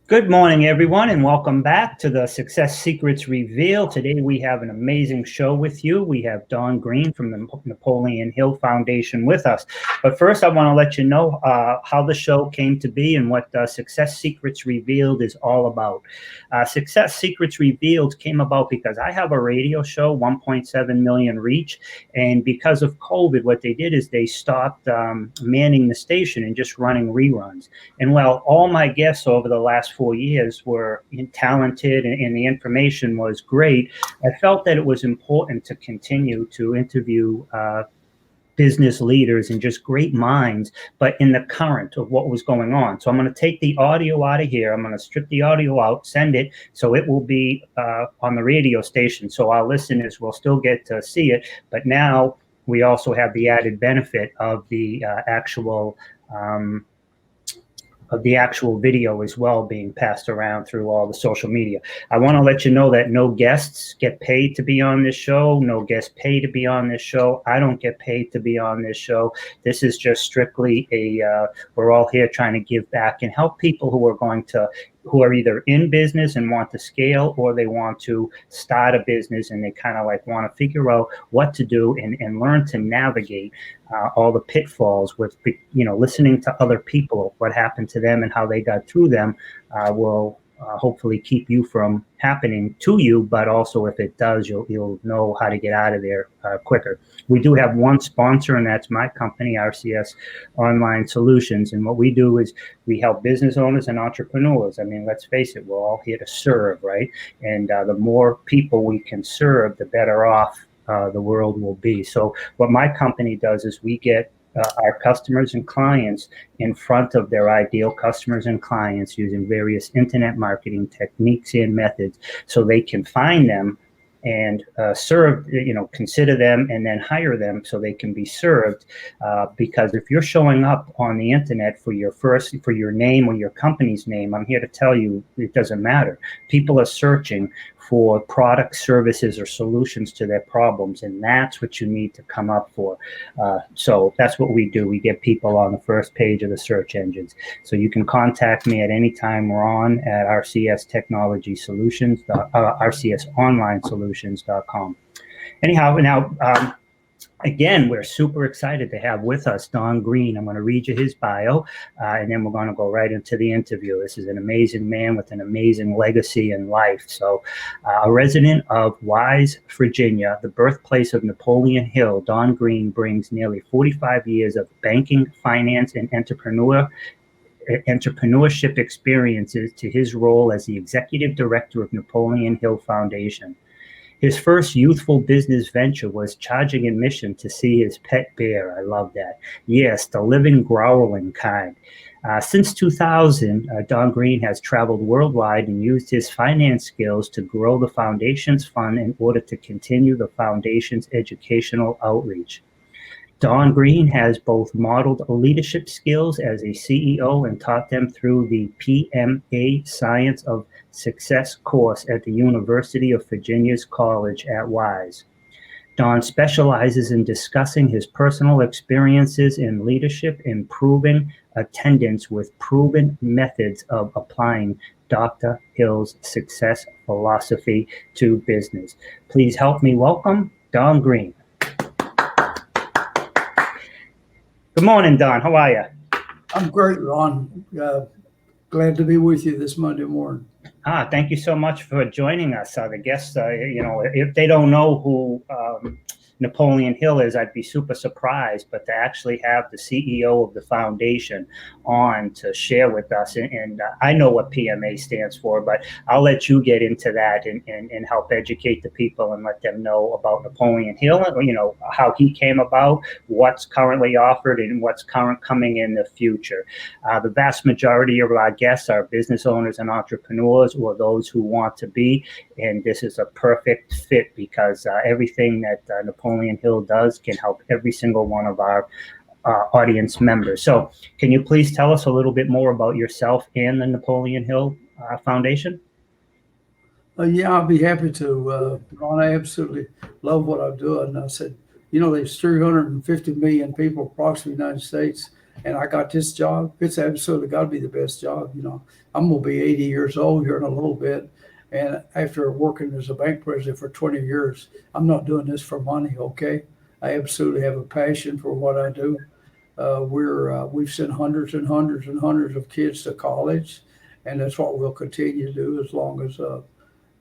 Good morning, everyone, and welcome back to the Success Secrets Revealed. Today we have an amazing show with you. We have Don Green from the Napoleon Hill Foundation with us. But first, I want to let you know how the show came to be and what Success Secrets Revealed is all about. Success Secrets Revealed came about because I have a radio show, 1.7 million reach, and because of COVID, what they did is they stopped manning the station and just running reruns. And while all my guests over the last 4 years were talented and the information was great, I felt that it was important to continue to interview business leaders and just great minds, but in the current of what was going on. So I'm going to take the audio out of here. I'm going to strip the audio out, send it, so it will be on the radio station. So our listeners will still get to see it. But now we also have the added benefit of the actual video as well being passed around through all the social media. I want to let you know that no guests get paid to be on this show. No guests pay to be on this show. I don't get paid to be on this show. This is just strictly we're all here trying to give back and help people who are either in business and want to scale, or they want to start a business and they kind of like want to figure out what to do and learn to navigate all the pitfalls with, listening to other people, what happened to them and how they got through them will hopefully keep you from happening to you, but also if it does, you'll know how to get out of there quicker. We do have one sponsor, and that's my company, RCS Online Solutions. And what we do is we help business owners and entrepreneurs. I mean, let's face it, we're all here to serve, right? And the more people we can serve, the better off the world will be. So what my company does is we get our customers and clients in front of their ideal customers and clients using various internet marketing techniques and methods, so they can find them and serve, consider them and then hire them so they can be served. Because if you're showing up on the internet for your name or your company's name, I'm here to tell you it doesn't matter. People are searching for products, services, or solutions to their problems, and that's what you need to come up for. So that's what we do. We get people on the first page of the search engines. So you can contact me at any time, Ron, at rcsonlinesolutions.com. Anyhow, now, again, we're super excited to have with us Don Green. I'm going to read you his bio, and then we're going to go right into the interview. This is an amazing man with an amazing legacy in life. So, a resident of Wise, Virginia, the birthplace of Napoleon Hill, Don Green brings nearly 45 years of banking, finance, and entrepreneurship experiences to his role as the executive director of Napoleon Hill Foundation. His first youthful business venture was charging admission to see his pet bear. I love that. Yes, the living, growling kind. Since 2000, Don Green has traveled worldwide and used his finance skills to grow the foundation's fund in order to continue the foundation's educational outreach. Don Green has both modeled leadership skills as a CEO and taught them through the PMA Science of Success course at the University of Virginia's College at Wise. Don specializes in discussing his personal experiences in leadership, improving attendance with proven methods of applying Dr. Hill's success philosophy to business. Please help me welcome Don Green. Good morning, Don. How are you? I'm great, Ron. Glad to be with you this Monday morning. Thank you so much for joining us. The guests, if they don't know who Napoleon Hill is, I'd be super surprised, but to actually have the CEO of the foundation on to share with us, and I know what PMA stands for, but I'll let you get into that and help educate the people and let them know about Napoleon Hill, how he came about, what's currently offered, and what's coming in the future. The vast majority of our guests are business owners and entrepreneurs, or those who want to be, and this is a perfect fit because everything that Napoleon Hill does can help every single one of our audience members. So can you please tell us a little bit more about yourself and the Napoleon Hill Foundation? Yeah, I'll be happy to. Ron, I absolutely love what I'm doing. I said, there's 350 million people across the United States, and I got this job. It's absolutely got to be the best job. I'm going to be 80 years old here in a little bit. And after working as a bank president for 20 years, I'm not doing this for money, okay? I absolutely have a passion for what I do. We've sent hundreds and hundreds and hundreds of kids to college, and that's what we'll continue to do as long as the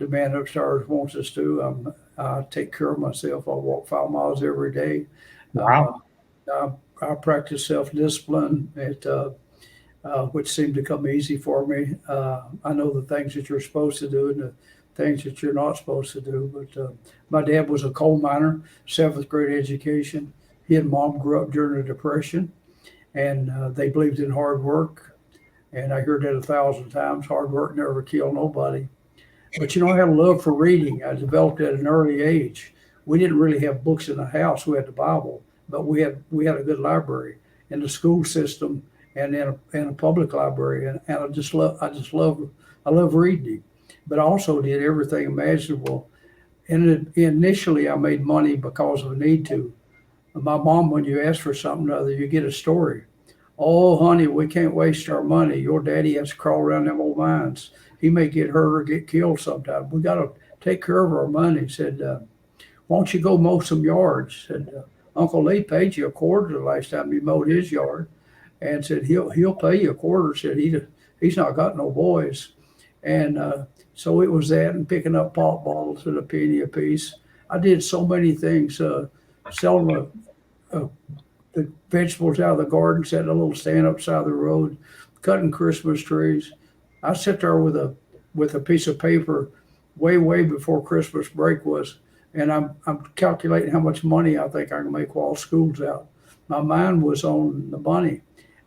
man upstairs wants us to. I take care of myself. I walk 5 miles every day. Wow. I practice self-discipline, which seemed to come easy for me. I know the things that you're supposed to do and the things that you're not supposed to do. But my dad was a coal miner, 7th grade education. He and mom grew up during the Depression, and they believed in hard work. And I heard that 1,000 times. Hard work never killed nobody. But I had a love for reading. I developed at an early age. We didn't really have books in the house. We had the Bible, but we had a good library in the school system and in a public library. And I love reading. But I also did everything imaginable. And initially, I made money because of a need to. My mom, when you ask for something or other, you get a story. Oh, honey, we can't waste our money. Your daddy has to crawl around them old mines. He may get hurt or get killed sometime. We got to take care of our money. He said, why don't you go mow some yards? Said, Uncle Lee paid you $25 the last time you mowed his yard. And said, he'll pay you $25. Said, he's not got no boys. And so it was that and picking up pop bottles at a penny a piece. I did so many things, selling the vegetables out of the garden, setting a little stand upside the road, cutting Christmas trees. I sit there with a piece of paper way before Christmas break was, and I'm calculating how much money I think I can make while school's out. My mind was on the money,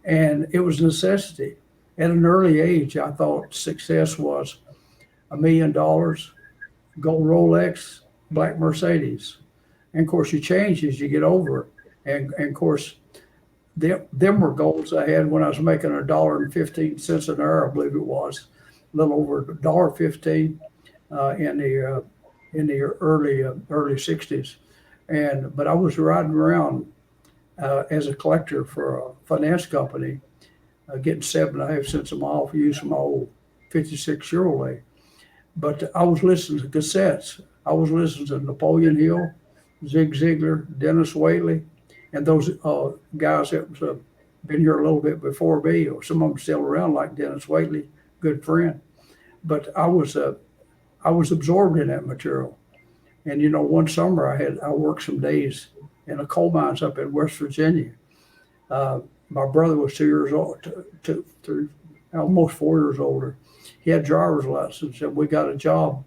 and it was a necessity. At an early age, I thought success was $1 million, gold Rolex, black Mercedes. And of course, you change as you get over it. And of course, them were goals I had when I was making $1.15 an hour, I believe it was, a little over $1.15 in the early 60s. But I was riding around as a collector for a finance company, getting 7.5 cents a mile for use of my old 56 Chevrolet. But I was listening to cassettes. I was listening to Napoleon Hill, Zig Ziglar, Dennis Whaley, and those guys that was been here a little bit before me, or some of them still around, like Dennis Whaley, good friend. But I was absorbed in that material. And one summer I worked some days in a coal mines up in West Virginia. My brother was 2 years old, almost 4 years older. He had driver's license, and we got a job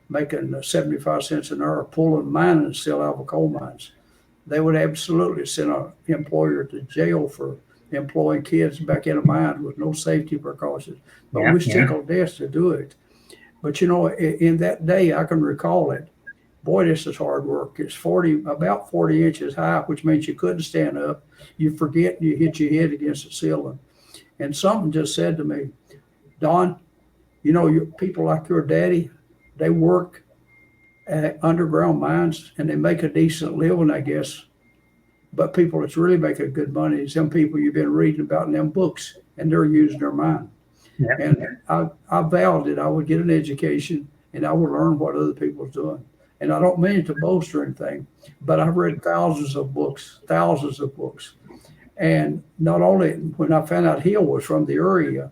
making 75 cents an hour pulling mining steel out of coal mines. They would absolutely send an employer to jail for employing kids back in a mine with no safety precautions. But we tickled death to do it. But in that day, I can recall it. Boy, this is hard work. It's about 40 inches high, which means you couldn't stand up. You forget and you hit your head against the ceiling. And something just said to me, Don, people like your daddy, they work at underground mines and they make a decent living, I guess. But people that's really making good money is them people you've been reading about in them books, and they're using their mind. Yeah. And I vowed that I would get an education and I would learn what other people's doing. And I don't mean to boast or anything, but I've read thousands of books. And not only, when I found out Hill was from the area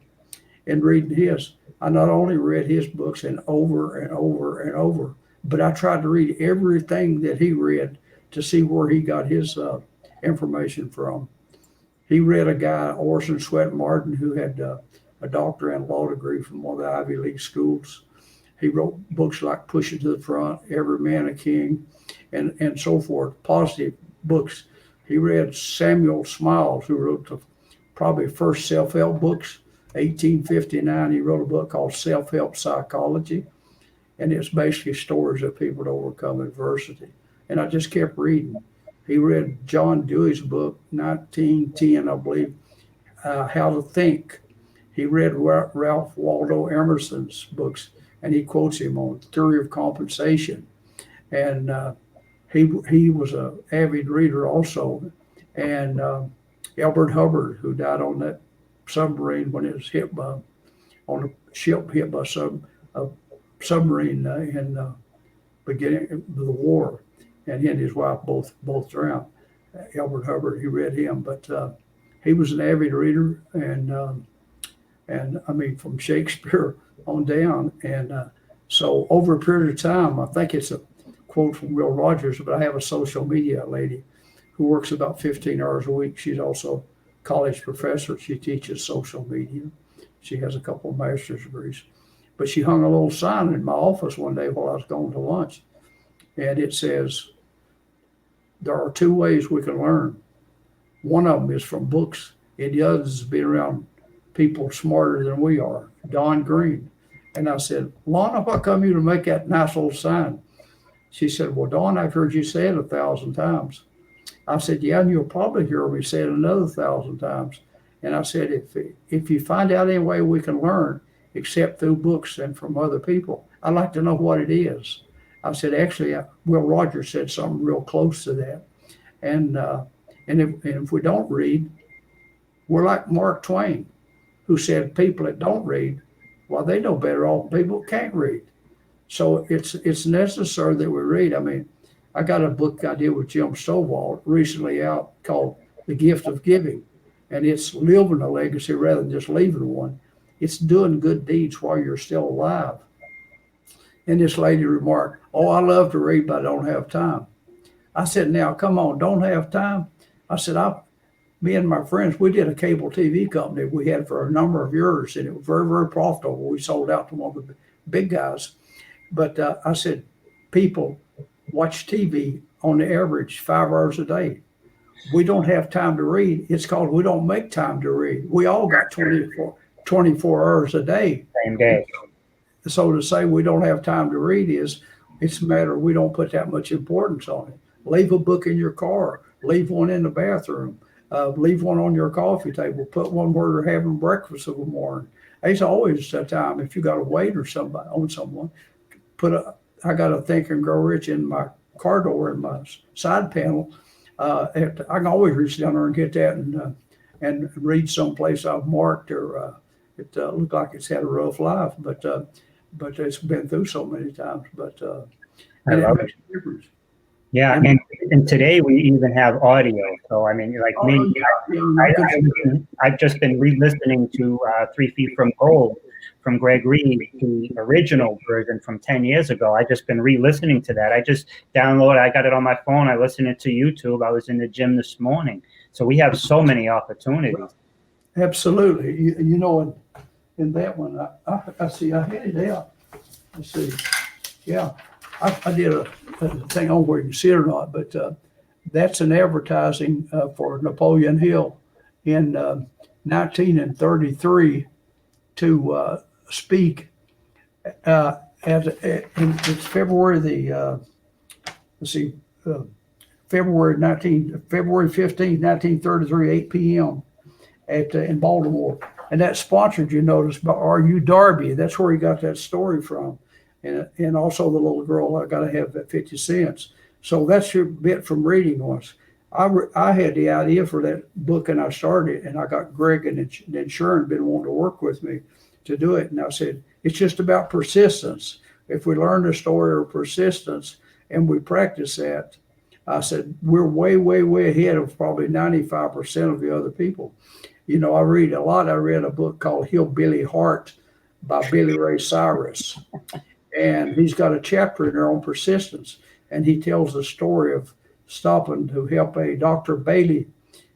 and reading his, I not only read his books and over and over and over, but I tried to read everything that he read to see where he got his information from. He read a guy, Orson Swett Martin, who had a doctorate and law degree from one of the Ivy League schools. He wrote books like Pushing to the Front, Every Man a King, and so forth, positive books. He read Samuel Smiles, who wrote the probably first self-help books. 1859, he wrote a book called Self-Help Psychology, and it's basically stories of people to overcome adversity. And I just kept reading. He read John Dewey's book, 1910, I believe, How to Think. He read Ralph Waldo Emerson's books, and he quotes him on Theory of Compensation. And he was an avid reader also. And Albert Hubbard, who died on that submarine when it was hit by, on a ship hit by a submarine in beginning of the war, and he and his wife both drowned. Albert Hubbard, he read him, but he was an avid reader, and I mean from Shakespeare on down, and so over a period of time, I think it's a quote from Will Rogers, but I have a social media lady who works about 15 hours a week. She's also a college professor. She teaches social media. She has a couple of master's degrees. But she hung a little sign in my office one day while I was going to lunch. And it says, there are two ways we can learn. One of them is from books, and the other is being around people smarter than we are. Don Green. And I said, Lana, how come you to make that nice little sign? She said, well, Don, I've heard you say it 1,000 times. I said, yeah, and you'll probably hear me say it another 1,000 times. And I said, if you find out any way we can learn, except through books and from other people, I'd like to know what it is. I said, actually, Will Rogers said something real close to that. And if we don't read, we're like Mark Twain, who said people that don't read, well, they know better off than people who can't read. So it's necessary that we read. I mean, I got a book I did with Jim Stovall recently out called The Gift of Giving, and it's living a legacy rather than just leaving one. It's doing good deeds while you're still alive. And this lady remarked, oh, I love to read, but I don't have time. I said, now, come on, don't have time? I said, me and my friends, we did a cable TV company we had for a number of years, and it was very, very profitable. We sold out to one of the big guys. But I said, people watch TV on the average 5 hours a day. We don't have time to read. It's called we don't make time to read. We all got 24 hours a day. Same day. So to say we don't have time to read it's a matter of we don't put that much importance on it. Leave a book in your car. Leave one in the bathroom. Leave one on your coffee table. Put one where you're having breakfast in the morning. There's always a time if you got to wait or somebody on someone. I got a Think and Grow Rich in my car door in my side panel. I can always reach down there and get that and read someplace I've marked or it looked like it's had a rough life, but it's been through so many times. But I love it. Difference. Yeah, and today we even have audio. So I mean, like me, I've just been re-listening to 3 Feet from Gold from Greg Reed, the original version from 10 years ago. I just been re-listening to that. I just downloaded, I got it on my phone. I listened it to YouTube. I was in the gym this morning. So we have so many opportunities. Absolutely. You know, in that one, I see, I had it out. Let's see. Yeah, I did a thing on where you can see it or not, but that's an advertising for Napoleon Hill in 1933 to speak it's February February 15th, 1933, 8 p.m. In Baltimore. And that's sponsored, you notice, by R.U. Darby. That's where he got that story from. And also the little girl, I got to have that 50 cents. So that's your bit from reading once. I had the idea for that book and I started, and I got Greg and Sharon been wanting to work with me to do it. And I said, it's just about persistence. If we learn the story of persistence and we practice that, I said, we're way, way, way ahead of probably 95% of the other people. You know, I read a lot. I read a book called Hillbilly Heart by Billy Ray Cyrus. And he's got a chapter in there on persistence. And he tells the story of stopping to help a Dr. Bailey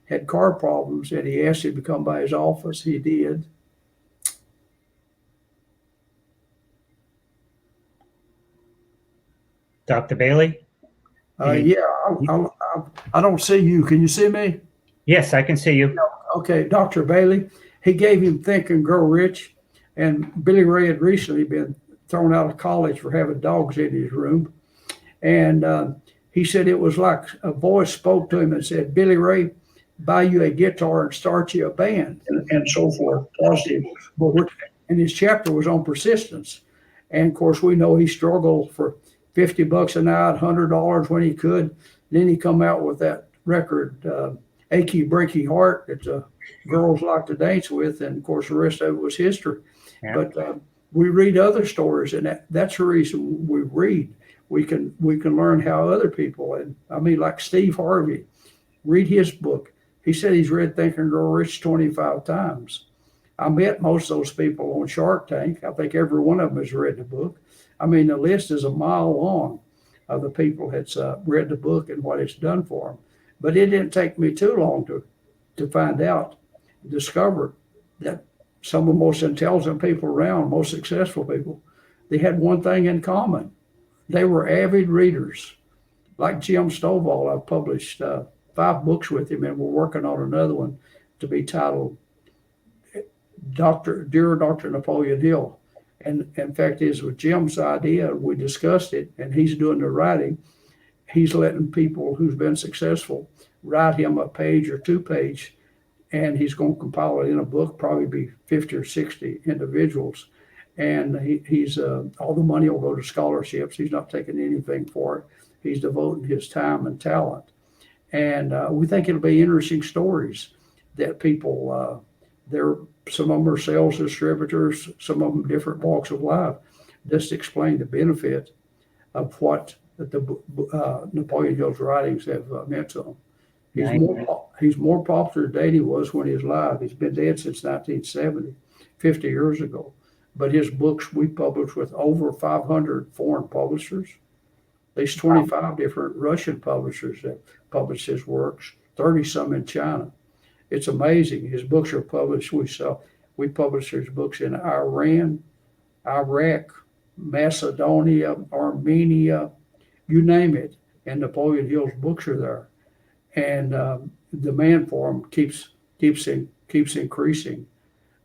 had car problems, and he asked him to come by his office. He did. Dr. Bailey? Yeah, I don't see you. Can you see me? Yes, I can see you. Okay, Dr. Bailey. He gave him Think and Grow Rich, and Billy Ray had recently been thrown out of college for having dogs in his room. And he said it was like a voice spoke to him and said, Billy Ray, buy you a guitar and start you a band, and so forth. Positive. And his chapter was on persistence. And of course, we know he struggled for $50 a night, $100 when he could. Then he come out with that record, Achy Breaky Heart that girls like to dance with, and of course the rest of it was history. Yeah. But we read other stories, and that's the reason we read. We can learn how other people, and I mean, like Steve Harvey, read his book. He said he's read Think and Grow Rich 25 times. I met most of those people on Shark Tank. I think every one of them has read the book. I mean, the list is a mile long of the people that's read the book and what it's done for them. But it didn't take me too long to find out, discover that some of the most intelligent people around, most successful people, they had one thing in common. They were avid readers. Like Jim Stovall, I've published 5 books with him, and we're working on another one to be titled Dear Dr. Napoleon Hill. And in fact, it was Jim's idea. We discussed it, and he's doing the writing. He's letting people who's been successful write him a page or 2-page, and he's going to compile it in a book, probably be 50 or 60 individuals. And he's all the money will go to scholarships. He's not taking anything for it. He's devoting his time and talent. And we think it'll be interesting stories that people, some of them are sales distributors, some of them different walks of life, just explain the benefit of what Napoleon Hill's writings have meant to him. He's more popular today than he was when he was alive. He's been dead since 1970, 50 years ago. But his books we published with over 500 foreign publishers. There's 25 different Russian publishers that publish his works, 30 some in China. It's amazing. His books are published. We publish his books in Iran, Iraq, Macedonia, Armenia, you name it. And Napoleon Hill's books are there. And demand for them keeps increasing.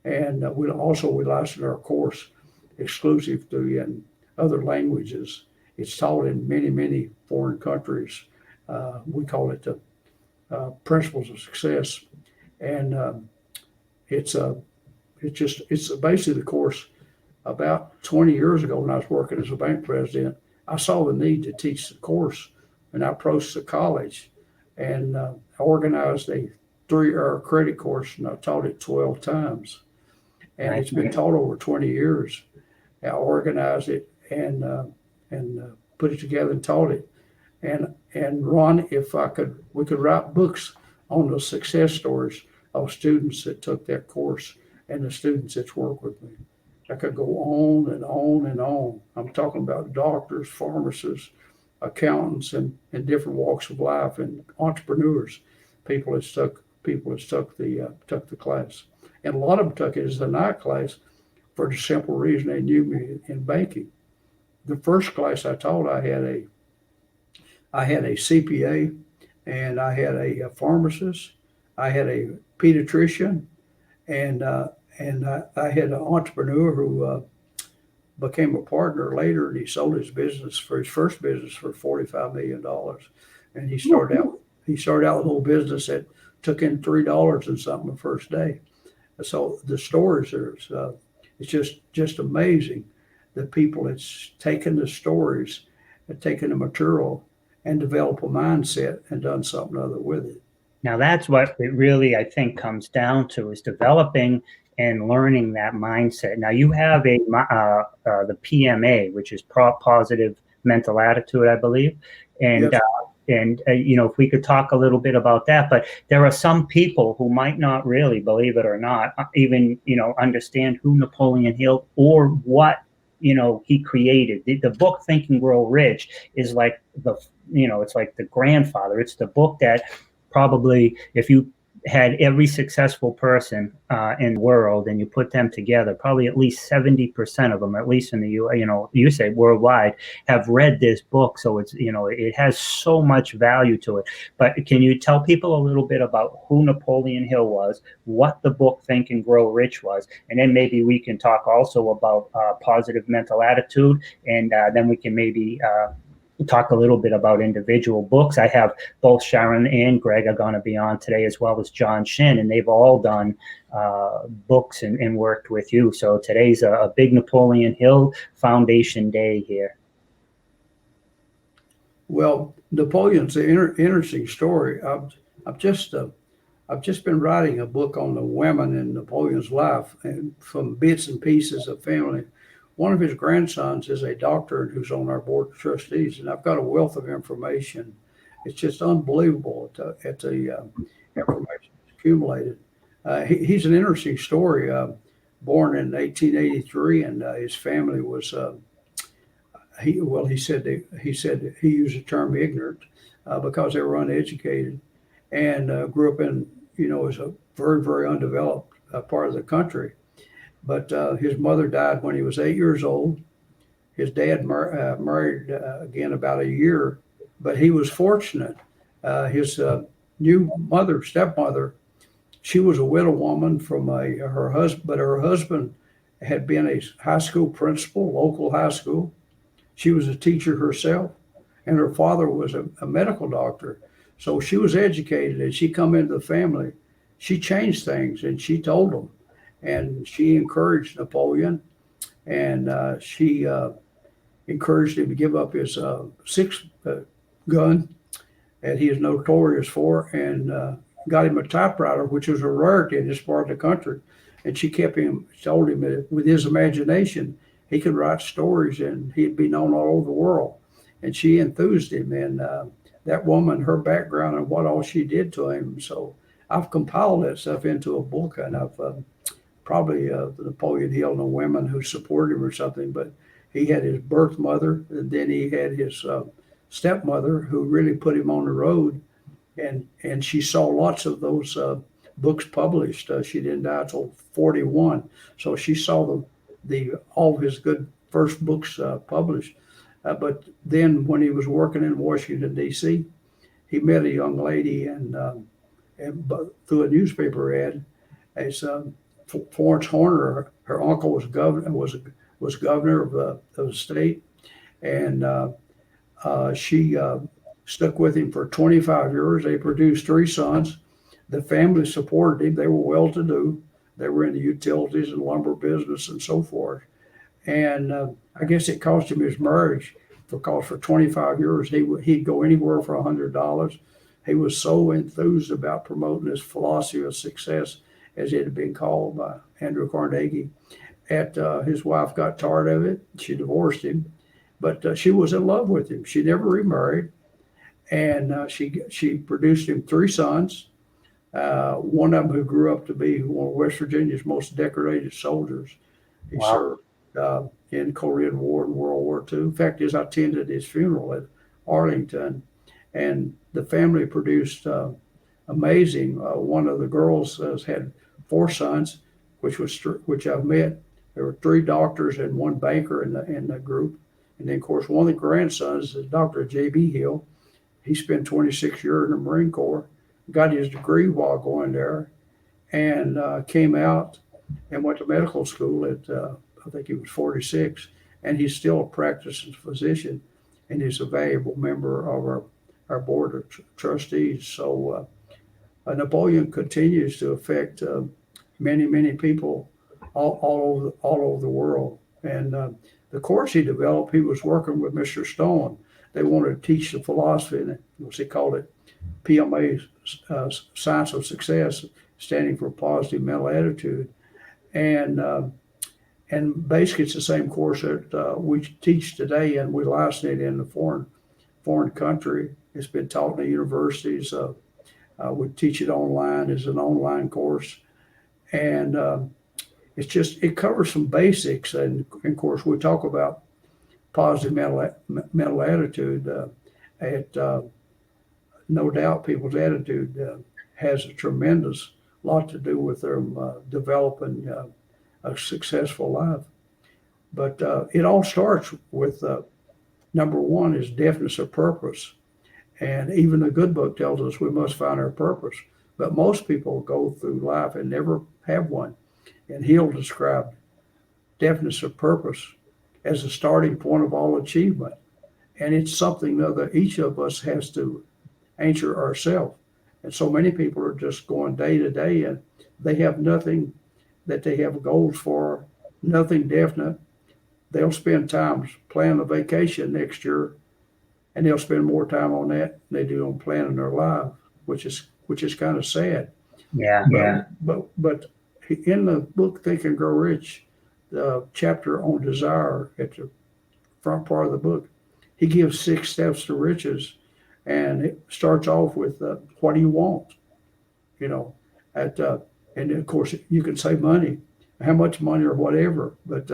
And we license our course exclusively in other languages. It's taught in many, many foreign countries. We call it the Principles of Success. And it's basically the course. About 20 years ago when I was working as a bank president, I saw the need to teach the course, and I approached the college and I organized a 3-hour credit course, and I taught it 12 times. And it's been taught over 20 years. I organized it and put it together and taught it. And Ron, we could write books on the success stories of students that took that course and the students that work with me. I could go on and on and on. I'm talking about doctors, pharmacists, accountants, and different walks of life, and entrepreneurs, people that took the class. And a lot of them took it as a night class for the simple reason they knew me in banking. The first class I taught, I had a CPA, and I had a pharmacist, I had a pediatrician, and I had an entrepreneur who became a partner later, and he sold his first business for $45 million. And he started out with a little business that took in $3 and something the first day. So the stories are, it's just amazing the people that's taken the stories and taken the material and developed a mindset and done something other with it. Now that's what it really, I think, comes down to, is developing and learning that mindset. Now you have the PMA, which is positive mental attitude, I believe. And Yes. If we could talk a little bit about that, but there are some people who might not really, believe it or not, even, understand who Napoleon Hill or what, he created. The book Think and Grow Rich is like it's like the grandfather. It's the book that probably, if you had every successful person in the world and you put them together, probably at least 70% of them, at least in the you say worldwide, have read this book. So it's, it has so much value to it. But can you tell people a little bit about who Napoleon Hill was, what the book Think and Grow Rich was, and then maybe we can talk also about positive mental attitude, and then we can maybe talk a little bit about individual books. I have both Sharon and Greg are going to be on today, as well as John Shin, and they've all done books and worked with you. So today's a big Napoleon Hill Foundation Day here. Well, Napoleon's an interesting story. I'm just I've just been writing a book on the women in Napoleon's life and from bits and pieces of family. One of his grandsons is a doctor who's on our board of trustees, and I've got a wealth of information. It's just unbelievable at the information accumulated. He's an interesting story. Born in 1883, and his family was he said he used the term ignorant because they were uneducated, and grew up in as a very, very undeveloped part of the country. But his mother died when he was 8 years old. His dad married again about a year, but he was fortunate. His new stepmother, she was a widow woman from her husband, but her husband had been a high school principal, local high school. She was a teacher herself, and her father was a medical doctor. So she was educated, and she come into the family. She changed things, and she told them, and she encouraged Napoleon, and she encouraged him to give up his six gun that he is notorious for, and got him a typewriter, which was a rarity in this part of the country. And she told him that with his imagination, he could write stories and he'd be known all over the world. And she enthused him, and that woman, her background and what all she did to him. So I've compiled that stuff into a book, and I've probably the Napoleon Hill and the women who supported him or something, but he had his birth mother, and then he had his stepmother who really put him on the road. And she saw lots of those books published. She didn't die until 41. So she saw all of his good first books published. But then when he was working in Washington, D.C., he met a young lady and through a newspaper ad as Florence Horner. Her uncle was governor of the state, and she stuck with him for 25 years. They produced 3 sons. The family supported him. They were well-to-do. They were in the utilities and lumber business and so forth. And I guess it cost him his marriage because for 25 years he'd go anywhere for $100. He was so enthused about promoting this philosophy of success, as it had been called by Andrew Carnegie. His wife got tired of it. She divorced him, but she was in love with him. She never remarried, and she produced him 3 sons. One of them who grew up to be one of West Virginia's most decorated soldiers. He served in Korean War and World War II. In fact, I attended his funeral at Arlington, and the family produced amazing. One of the girls had 4 sons, which I've met. There were 3 doctors and 1 banker in the group, and then of course one of the grandsons is Dr. J.B. Hill. He spent 26 years in the Marine Corps, got his degree while going there, and came out and went to medical school at I think he was 46, and he's still a practicing physician, and he's a valuable member of our board of trustees. So Napoleon continues to affect many, many people all over the world. And the course he developed, he was working with Mr. Stone. They wanted to teach the philosophy, and he called it PMA Science of Success, standing for Positive Mental Attitude. And basically it's the same course that we teach today, and we license it in a foreign country. It's been taught in the universities. We teach it online as an online course. And it covers some basics. And of course, we talk about positive mental attitude. No doubt people's attitude has a tremendous lot to do with them developing a successful life. But it all starts with number 1 is deafness of purpose. And even the good book tells us we must find our purpose. But most people go through life and never have one. And Hill described deafness of purpose as a starting point of all achievement. And it's something that each of us has to answer ourselves. And so many people are just going day to day, and they have nothing that they have goals for, nothing definite. They'll spend time planning a vacation next year, and they'll spend more time on that than they do on planning their life, which is kind of sad. Yeah, yeah. But in the book Think and Grow Rich, the chapter on desire at the front part of the book, he gives 6 steps to riches, and it starts off with what do you want? You know, at and of course you can say money, how much money or whatever, but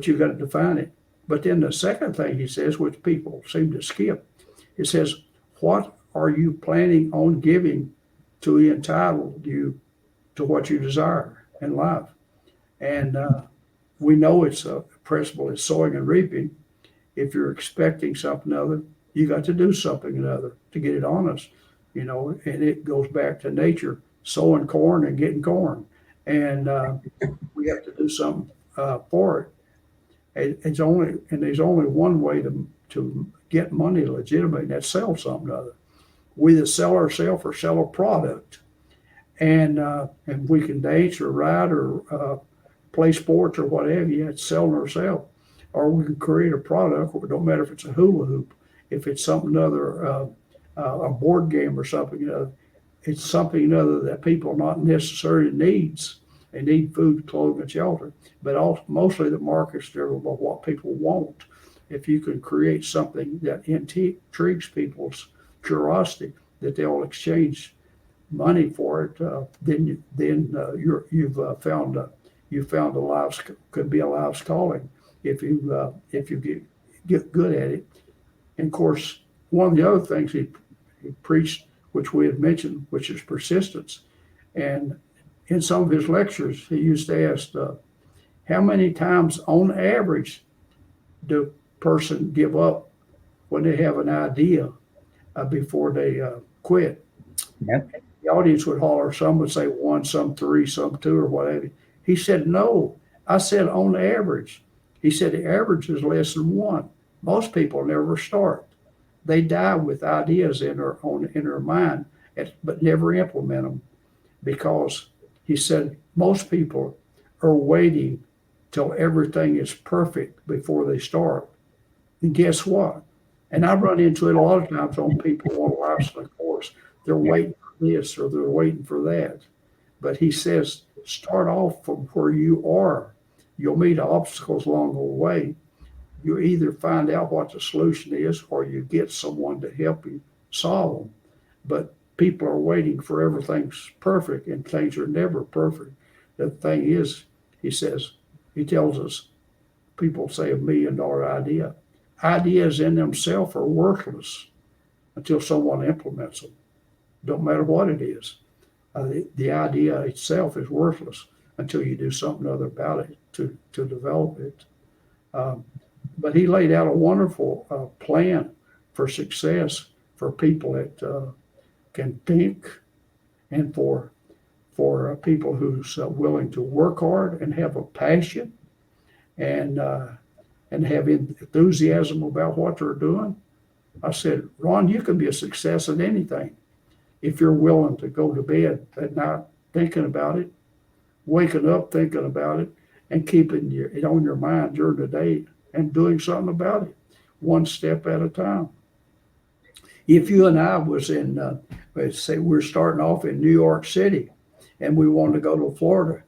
you got to define it. But then the second thing he says, which people seem to skip, it says, what are you planning on giving to entitle you to what you desire in life? And we know it's a principle, it's sowing and reaping. If you're expecting something other, you got to do something another to get it honest, and it goes back to nature, sowing corn and getting corn. And we have to do something for it. There's only one way to get money legitimate, and that's sell something other. We either sell ourselves or sell a product, and we can dance or ride or play sports or whatever. Yeah, it's selling ourselves, or we can create a product. It don't matter if it's a hula hoop, if it's something other, a board game or something. It's something other that people not necessarily needs. They need food, clothing, and shelter, but also mostly the market's driven by what people want. If you can create something that intrigues people's curiosity, that they'll exchange money for it, then you've found a life's, could be a life's calling if you get good at it. And of course, one of the other things he preached, which we had mentioned, which is persistence. And in some of his lectures, he used to ask, how many times on average do a person give up when they have an idea before they quit? Yep. The audience would holler, some would say 1, some 3, some 2, or whatever. He said, no, I said on average. He said the average is less than 1. Most people never start. They die with ideas in their mind, but never implement them, because he said most people are waiting till everything is perfect before they start. And guess what? And I run into it a lot of times on people on a lifestyle course. They're waiting for this or they're waiting for that. But he says, start off from where you are. You'll meet obstacles along the way. You either find out what the solution is or you get someone to help you solve them. But people are waiting for everything's perfect, and things are never perfect. The thing is, he tells us, people say $1 million idea. Ideas in themselves are worthless until someone implements them. Don't matter what it is. The idea itself is worthless until you do something other about it to develop it. But he laid out a wonderful plan for success for people that can think, and for people who's willing to work hard and have a passion and have enthusiasm about what they're doing. I said, Ron, you can be a success at anything if you're willing to go to bed at night thinking about it, waking up thinking about it, and keeping it on your mind during the day and doing something about it, one step at a time. If you and I was in, let's say we're starting off in New York City and we wanted to go to Florida,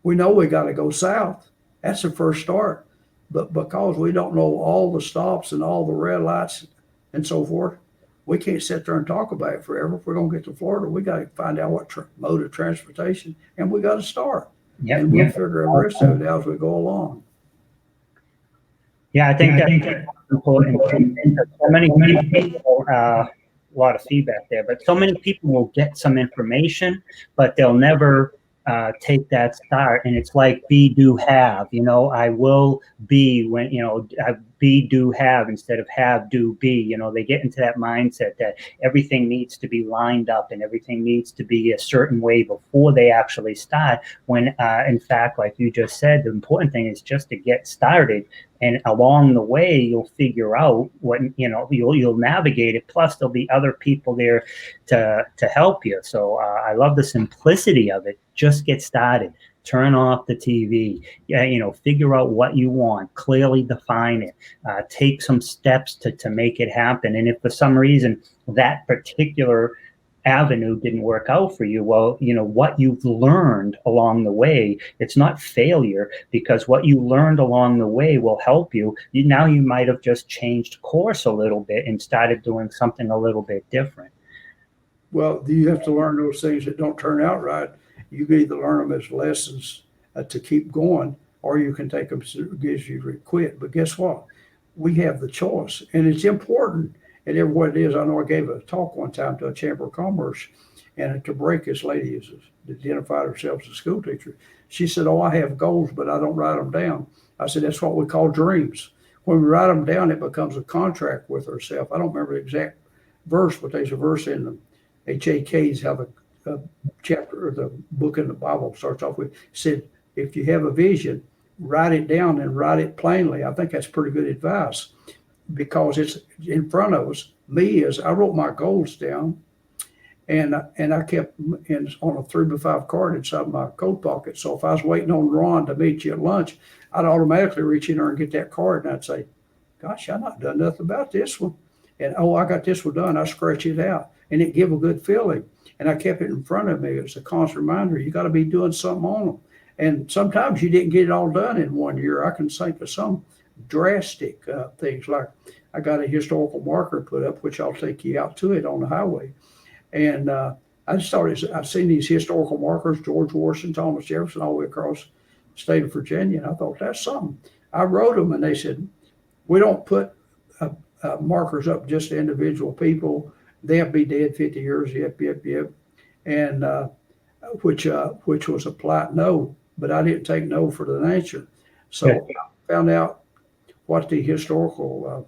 we know we got to go south. That's the first start. But because we don't know all the stops and all the red lights and so forth, we can't sit there and talk about it forever. If we're going to get to Florida, we got to find out what mode of transportation, and we got to start. Yep. And we'll figure the rest of it out as we go along. Yeah, I think that's important. So many people, a lot of feedback there, but so many people will get some information, but they'll never take that start. And it's like be, do, have. I will be when, be, do, have instead of have, do, be. They get into that mindset that everything needs to be lined up and everything needs to be a certain way before they actually start. When, in fact, like you just said, the important thing is just to get started. And along the way, you'll figure out what, you'll navigate it. Plus, there'll be other people there to help you. So I love the simplicity of it. Just get started. Turn off the TV. Figure out what you want. Clearly define it. Take some steps to make it happen. And if for some reason that particular avenue didn't work out for you. Well, what you've learned along the way, it's not failure, because what you learned along the way will help you. Now you might have just changed course a little bit and started doing something a little bit different. Well, you have to learn those things that don't turn out right. You can either learn them as lessons to keep going, or you can take them as it gives you to quit. But guess what? We have the choice, and it's important. And everywhere it is, I know I gave a talk one time to a Chamber of Commerce, and to break, this lady is identified herself as a school teacher. She said, "Oh, I have goals, but I don't write them down." I said, "That's what we call dreams. When we write them down, it becomes a contract with ourselves." I don't remember the exact verse, but there's a verse in the HAK's how the chapter or the book in the Bible starts off with, said, if you have a vision, write it down and write it plainly. I think that's pretty good advice, because it's in front of us. I wrote my goals down, and I kept on a 3x5 card inside my coat pocket. So if I was waiting on Ron to meet you at lunch, I'd automatically reach in there and get that card, and I'd say, "Gosh, I've not done nothing about this one." And, "Oh, I got this one done." I scratch it out, and it give a good feeling. And I kept it in front of me. It's a constant reminder. You got to be doing something on them. And sometimes you didn't get it all done in 1 year. I can think of some drastic things, like I got a historical marker put up, which I'll take you out to it on the highway. And I've seen these historical markers, George Washington, Thomas Jefferson, all the way across the state of Virginia. And I thought, that's something. I wrote them, and they said, "We don't put markers up just to individual people. They'll be dead 50 years, yep. And which was a polite no, but I didn't take no for the answer. So I found out what the historical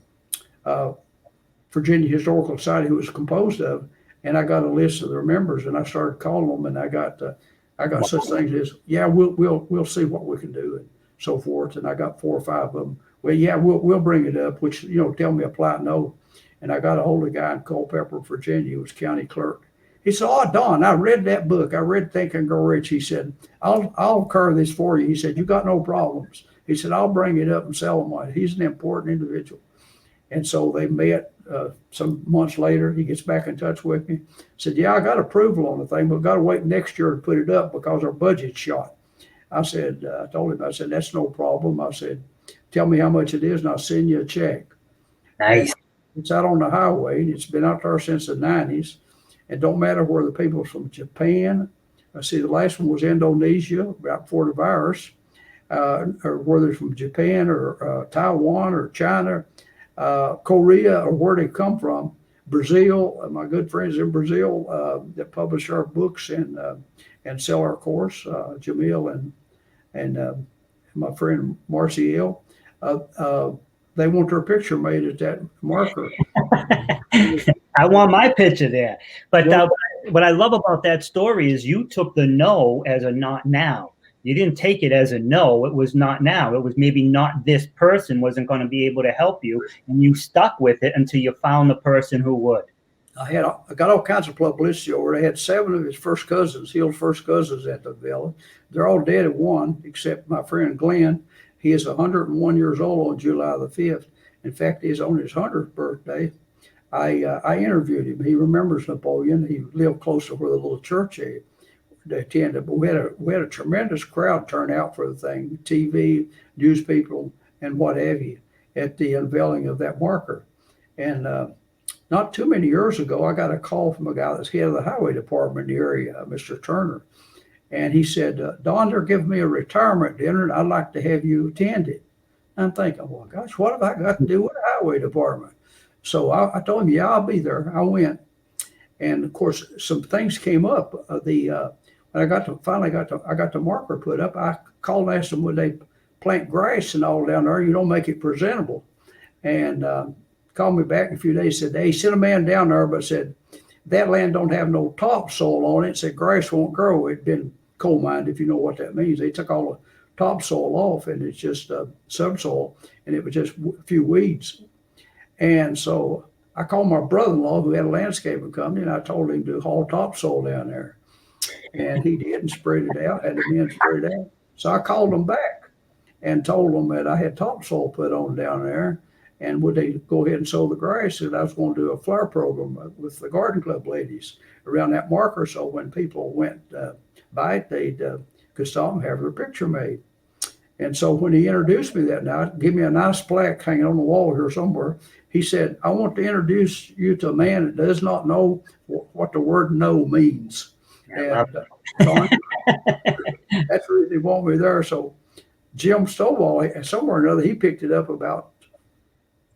Virginia Historical Society was composed of, and I got a list of their members, and I started calling them, and I got such things as, "Yeah, we'll see what we can do," and so forth. And I got 4 or 5 of them. "Well, yeah, we'll bring it up," which, tell me a polite no. And I got a hold of a guy in Culpeper, Virginia, who was county clerk. He said, "Oh, Don, I read that book. I read Think and Grow Rich." He said, I'll carry this for you." He said, "You got no problems." He said, "I'll bring it up and sell him one." He's an important individual. And so they met some months later. He gets back in touch with me. Said, "Yeah, I got approval on the thing, but we've got to wait next year to put it up because our budget's shot." I told him, "That's no problem." I said, "Tell me how much it is and I'll send you a check." Nice. And it's out on the highway, and it's been out there since the 90s. It don't matter where the people's from. Japan, I see the last one was Indonesia, right before the virus, or whether it's from Japan or Taiwan or China, Korea, or where they come from. Brazil, my good friends in Brazil that publish our books and sell our course, Jamil and my friend Marciel, they want their picture made at that marker. I want my picture there. But what I love about that story is you took the no as a not now. You didn't take it as a no. It was not now. It was maybe not this person wasn't going to be able to help you, and you stuck with it until you found the person who would. I got all kinds of publicity over it. I had 7 of his first cousins, Hill's first cousins at the villa. They're all dead at one, except my friend Glenn. He is 101 years old on July the 5th. In fact, he's on his 100th birthday. I interviewed him. He remembers Napoleon. He lived close to where the little church they attended. But we had a tremendous crowd turn out for the thing, TV, news people, and what have you, at the unveiling of that marker. And not too many years ago, I got a call from a guy that's head of the highway department in the area, Mr. Turner. And he said, "Don, they're giving me a retirement dinner, and I'd like to have you attend it." I'm thinking, well, gosh, what have I got to do with the highway department? So I told him, "Yeah, I'll be there." I went. And of course, some things came up. When I got the marker put up, I called and asked them, would they plant grass and all down there? You don't make it presentable. And called me back in a few days, said they sent a man down there, but said that land don't have no topsoil on it. Said grass won't grow. It'd been coal mined, if you know what that means. They took all the topsoil off, and it's just subsoil, and it was just a few weeds. And so I called my brother-in-law, who had a landscaping company, and I told him to haul topsoil down there. And he did, and spread it out, had the men spread it out. So I called them back and told them that I had topsoil put on down there. And would they go ahead and sow the grass? And I was going to do a flower program with the garden club ladies around that marker. So when people went by it, they'd could stop and have their picture made. And so when he introduced me that night, give me a nice plaque hanging on the wall here somewhere. He said, I want to introduce you to a man that does not know what the word no means. And Don, that's the reason he wanted me there. So Jim Stovall, somewhere or another, he picked it up about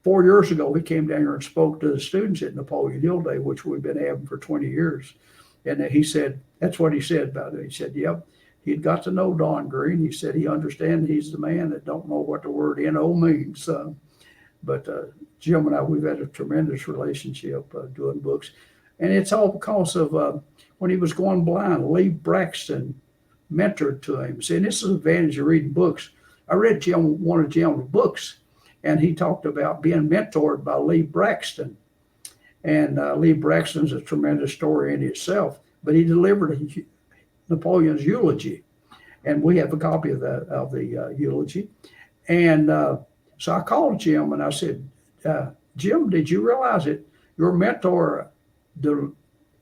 4 years ago. He came down here and spoke to the students at Napoleon Hill Day, which we've been having for 20 years. And he said, that's what he said about it. He said, yep, he'd got to know Don Green. He said he understands he's the man that don't know what the word NO means. But Jim and I, we've had a tremendous relationship doing books. And it's all because of when he was going blind, Lee Braxton mentored to him. See, and this is the advantage of reading books. I read one of Jim's books, and he talked about being mentored by Lee Braxton. And Lee Braxton's a tremendous story in itself, but he delivered Napoleon's eulogy. And we have a copy of the eulogy. And so I called Jim and I said, Jim, did you realize that your mentor,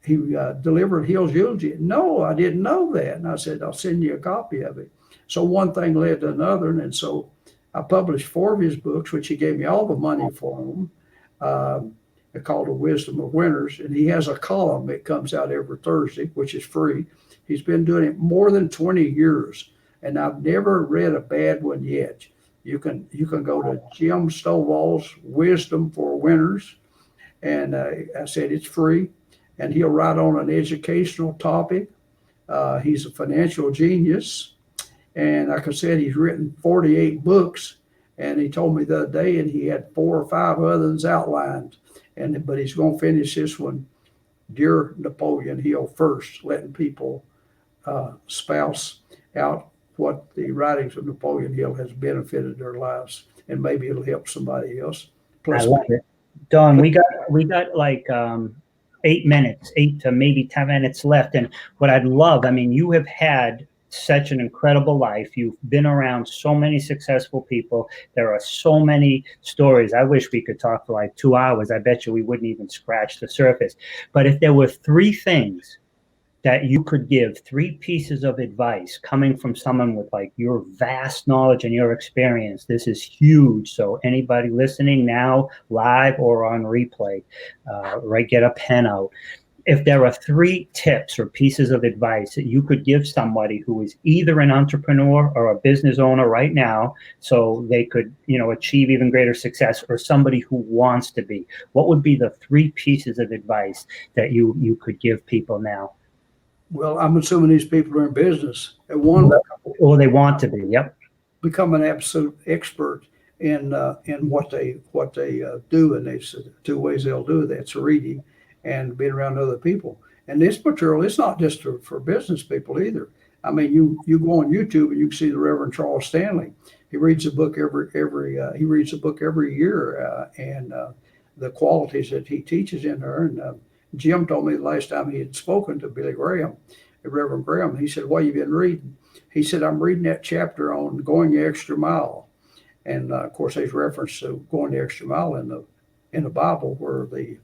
he delivered Hill's eulogy? No, I didn't know that. And I said, I'll send you a copy of it. So one thing led to another. And so I published 4 of his books, which he gave me all the money for them. They're called The Wisdom of Winners. And he has a column that comes out every Thursday, which is free. He's been doing it more than 20 years. And I've never read a bad one yet. You can go to Jim Stovall's Wisdom for Winners. And I said it's free. And he'll write on an educational topic. He's a financial genius. And like I said, he's written 48 books. And he told me the other day, and he had 4 or 5 others outlined. But he's going to finish this one, Dear Napoleon Hill, first, letting people spouse out what the writings of Napoleon Hill has benefited their lives, and maybe it'll help somebody else. Plus, I love it. Don, we got like 8 minutes, 8 to maybe 10 minutes left. And what I'd love, I mean, you have had such an incredible life. You've been around so many successful people. There are so many stories. I wish we could talk for like 2 hours. I bet you we wouldn't even scratch the surface. But if there were 3 things that you could give, 3 pieces of advice coming from someone with like your vast knowledge and your experience, this is huge. So anybody listening now, live or on replay, get a pen out. If there are 3 tips or pieces of advice that you could give somebody who is either an entrepreneur or a business owner right now, so they could, achieve even greater success, or somebody who wants to be, what would be the 3 pieces of advice that you could give people now? Well, I'm assuming these people are in business. They want or they want to be. Yep. Become an absolute expert in what they do, and there's 2 ways they'll do that: it's reading and being around other people. And this material, it's not just for business people either. I mean, you go on YouTube and you can see the Reverend Charles Stanley. He reads a book every year, and the qualities that he teaches in there. And Jim told me the last time he had spoken to Billy Graham, Reverend Graham, he said, "What have you been reading?" He said, "I'm reading that chapter on going the extra mile." And of course, there's reference to going the extra mile in the Bible, where the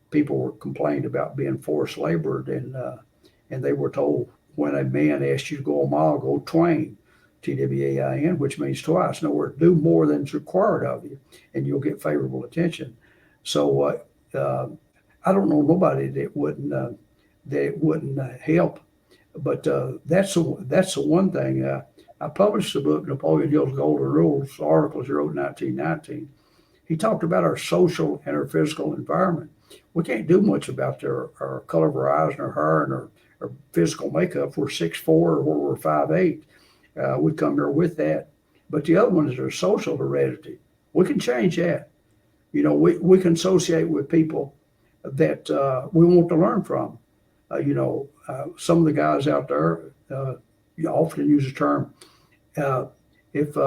people were complained about being forced labored, and they were told, when a man asks you to go a mile, go twain, TWAIN, which means twice. In other words, do more than is required of you, and you'll get favorable attention. So I don't know nobody that wouldn't help, but that's the one thing. I published the book Napoleon Hill's Golden Rules, articles he wrote in 1919. He talked about our social and our physical environment. We can't do much about our color of our eyes and our hair and our physical makeup. We're 6'4" or we're 5'8". We come here with that. But the other one is our social heredity. We can change that. We can associate with people that we want to learn from. Some of the guys out there often use the term, if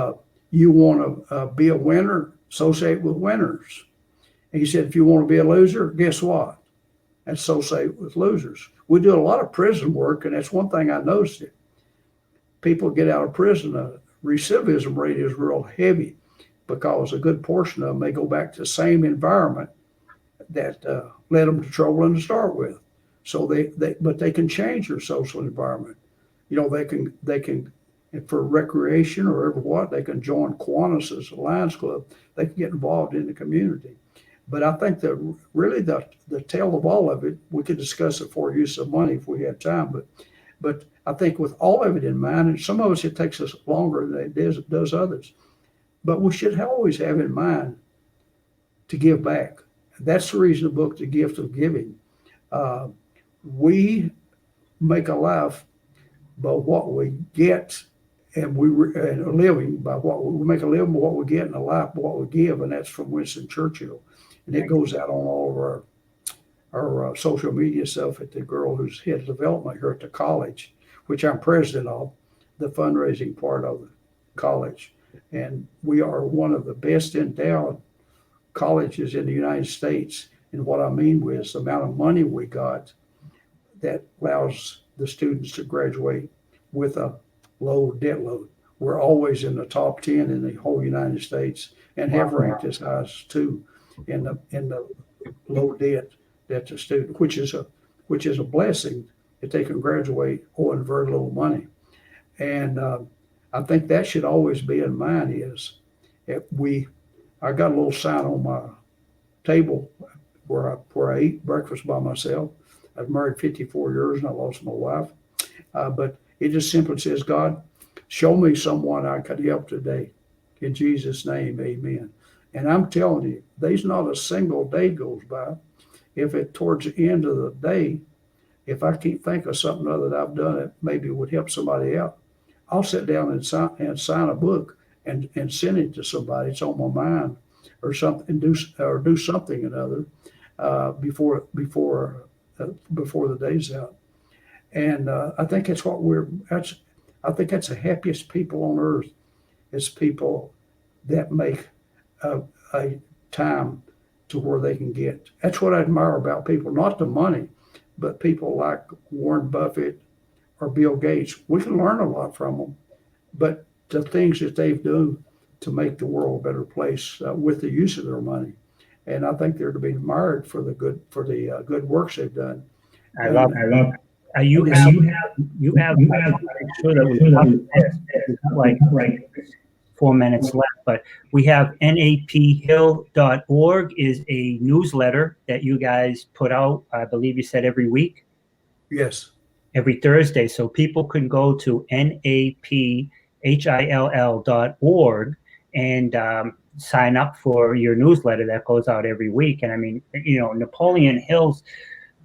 you want to be a winner, associate with winners. And he said, if you want to be a loser, guess what? Associate with losers. We do a lot of prison work, and that's one thing I noticed. People get out of prison, the recidivism rate is real heavy. because a good portion of them may go back to the same environment that led them to trouble to start with. So but they can change their social environment. They can for recreation or ever what, they can join Kiwanis, a Lions Club. They can get involved in the community. But I think that really the tale of all of it, we could discuss it for use of money if we had time. But I think with all of it in mind, and some of us it takes us longer than it does others, but we should always have in mind to give back. That's the reason the book, The Gift of Giving. We make a life by what we get, and a living by what we make a living by what we get, and a life by what we give, and that's from Winston Churchill. And it goes out on all of our social media stuff at the girl who's head of development here at the college, which I'm president of, the fundraising part of the college. And we are one of the best endowed colleges in the United States. And what I mean is the amount of money we got that allows the students to graduate with a low debt load. We're always in the top 10 in the whole United States, and have ranked as high as 2 in the low debt that the student, which is a blessing that they can graduate owing very little money. And I think that should always be in mind is I got a little sign on my table where I eat breakfast by myself. I've married 54 years and I lost my wife. But it just simply says, God, show me someone I could help today. In Jesus' name, amen. And I'm telling you, there's not a single day goes by. If towards the end of the day, if I can't think of something other that I've done that maybe would help somebody out, I'll sit down and sign a book and send it to somebody. It's on my mind or something, do something another before the day's out. And I think that's I think that's the happiest people on earth is people that make a time to where they can get. That's what I admire about people, not the money, but people like Warren Buffett or Bill Gates. We can learn a lot from them, but the things that they've done to make the world a better place with the use of their money. And I think they're to be admired for the good works they've done. I love. You have. Make sure that we cover this. We've got like 4 minutes left, but we have naphill.org is a newsletter that you guys put out. I believe you said every week. Yes. Every Thursday, so people can go to naphill.org and sign up for your newsletter that goes out every week. And I mean, Napoleon Hill's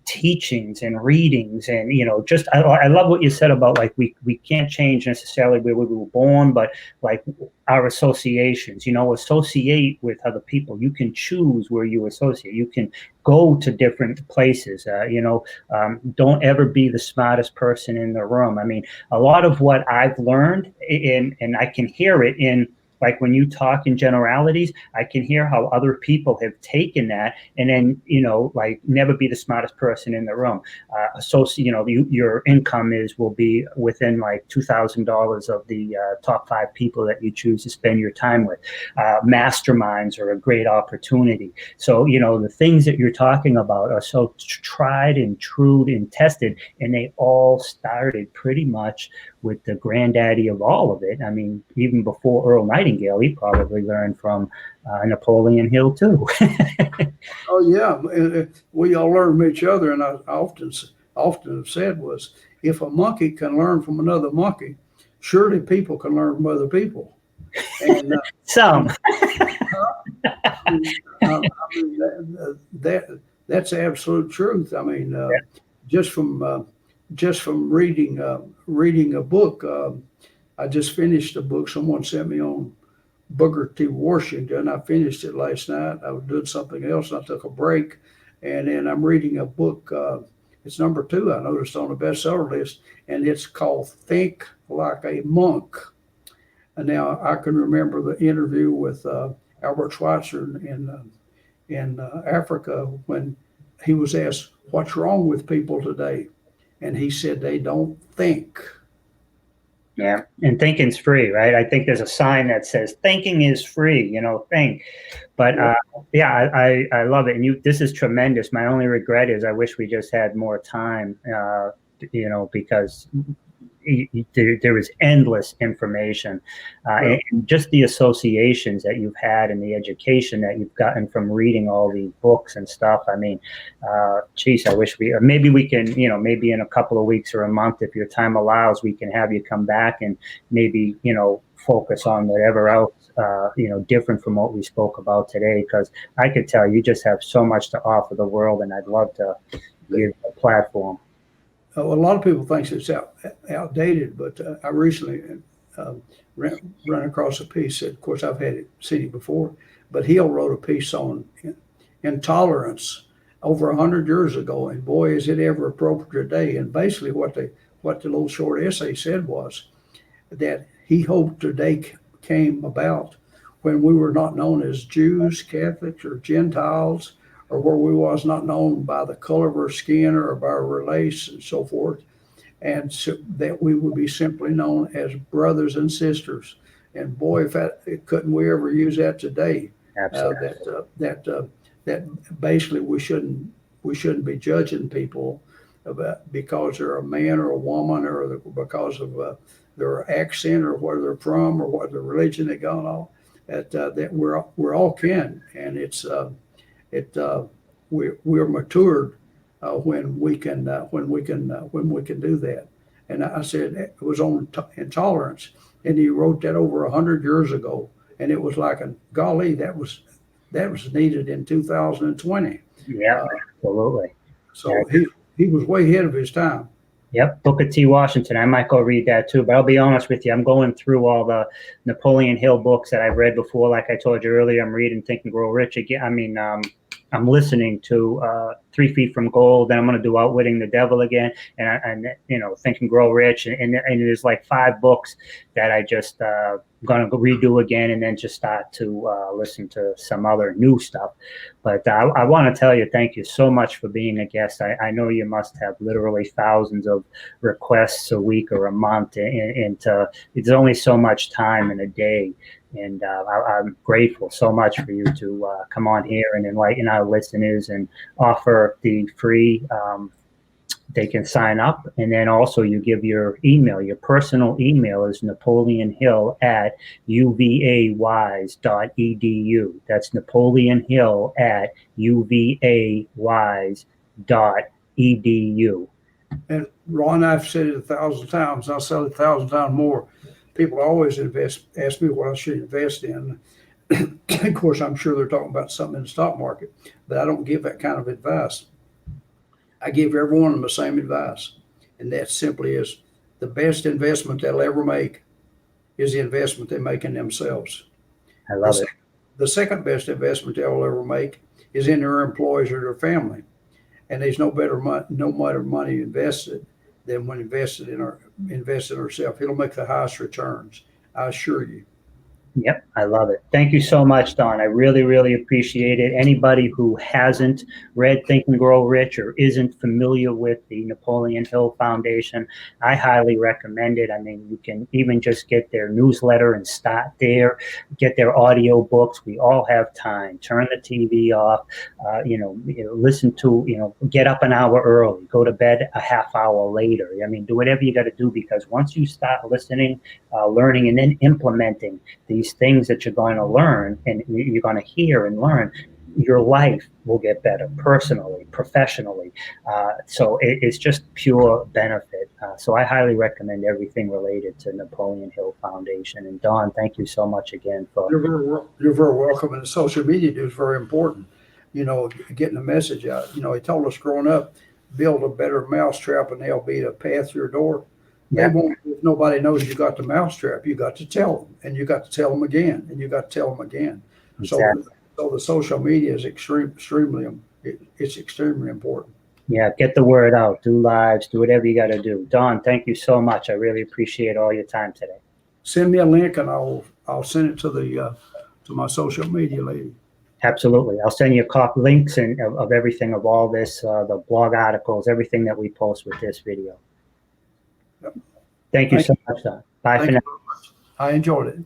teachings and readings and just I love what you said about like we can't change necessarily where we were born, but like our associations, associate with other people. You can choose where you associate. You can go to different places. Don't ever be the smartest person in the room. I mean, a lot of what I've learned and I can hear it in, like when you talk in generalities, I can hear how other people have taken that and then, like never be the smartest person in the room. Your income will be within like $2,000 of the top 5 people that you choose to spend your time with. Masterminds are a great opportunity. So, the things that you're talking about are so tried and true and tested, and they all started pretty much with the granddaddy of all of it. I mean, even before Earl Nightingale, he probably learned from Napoleon Hill too. Oh yeah, we all learn from each other, and I often have said was, if a monkey can learn from another monkey, surely people can learn from other people. And some. That's absolute truth. I mean, just from reading a book. I just finished a book someone sent me on Booker T. Washington. I finished it last night. I was doing something else, and I took a break, and then I'm reading a book. It's number 2 I noticed on the bestseller list, and it's called Think Like a Monk. And now I can remember the interview with Albert Schweitzer in Africa when he was asked, "What's wrong with people today?" And he said, "They don't think Yeah, and thinking's free, right? I think there's a sign that says thinking is free, think. But yeah, I love it. And this is tremendous. My only regret is I wish we just had more time, because there is endless information, and just the associations that you've had and the education that you've gotten from reading all these books and stuff. I mean, geez, I wish or maybe we can, maybe in a couple of weeks or a month, if your time allows, we can have you come back and maybe, focus on whatever else, different from what we spoke about today, because I could tell you just have so much to offer the world, and I'd love to give a platform. Well, a lot of people think it's outdated, but I recently ran across a piece that, of course, I've seen it before, but Hill wrote a piece on intolerance over 100 years ago, and boy, is it ever appropriate today. And basically what the little short essay said was that he hoped today came about when we were not known as Jews, Catholics, or Gentiles, or where we was not known by the color of our skin or by our race and so forth, and so that we would be simply known as brothers and sisters. And boy, couldn't we ever use that today? Absolutely. That basically we shouldn't be judging people because they're a man or a woman, or because of their accent, or where they're from, or what the religion they got on. That we're all kin, and we're matured when we can do that. And I said it was on intolerance, and he wrote that over 100 years ago, and it was like, golly, that was needed in 2020. Yeah, absolutely. So he was way ahead of his time. Yep, Booker T. Washington. I might go read that too. But I'll be honest with you, I'm going through all the Napoleon Hill books that I've read before. Like I told you earlier, I'm reading Think and Grow Rich again. I mean, I'm listening to 3 Feet from Gold. Then I'm going to do Outwitting the Devil again, and Think and Grow Rich. And there's like 5 books that I just going to redo again, and then just start to listen to some other new stuff. But I want to tell you, thank you so much for being a guest. I know you must have literally thousands of requests a week or a month, and it's only so much time in a day. And I'm grateful so much for you to come on here and enlighten our listeners and offer the free, they can sign up. And then also you give your email. Your personal email is napoleonhill@uvawise.edu. That's napoleonhill@uvawise.edu. And Ron, I've said it 1,000 times. I'll say it 1,000 times more. People always ask me what I should invest in. Of course, I'm sure they're talking about something in the stock market, but I don't give that kind of advice. I give every one of them the same advice, and that simply is the best investment they'll ever make is the investment they make in themselves. I love it. The second best investment they'll ever make is in their employees or their family, and there's no better money invested than when invested in ourselves. It'll make the highest returns, I assure you. Yep, I love it. Thank you so much, Don. I really, really appreciate it. Anybody who hasn't read Think and Grow Rich or isn't familiar with the Napoleon Hill Foundation, I highly recommend it. I mean, you can even just get their newsletter and start there, get their audio books. We all have time. Turn the TV off, listen to, get up an hour early, go to bed a half hour later. I mean, do whatever you got to do, because once you start listening, learning, and then implementing these things that you're going to learn and you're going to hear and learn, your life will get better personally, professionally. So it's just pure benefit. So I highly recommend everything related to Napoleon Hill Foundation. And Don, thank you so much again for. You're very welcome. And social media is very important. Getting the message out. He told us growing up, build a better mousetrap and they'll be the path to your door. They won't. If nobody knows you got the mousetrap, you got to tell them, and you got to tell them again, and you got to tell them again. Exactly. So the social media is extremely important. Yeah, get the word out, do lives, do whatever you got to do. Don, thank you so much. I really appreciate all your time today. Send me a link, and I'll send it to my social media lady. Absolutely. I'll send you links of everything, of all this, the blog articles, everything that we post with this video. Thank you so much, Don. Bye for Thank now. you very much. I enjoyed it.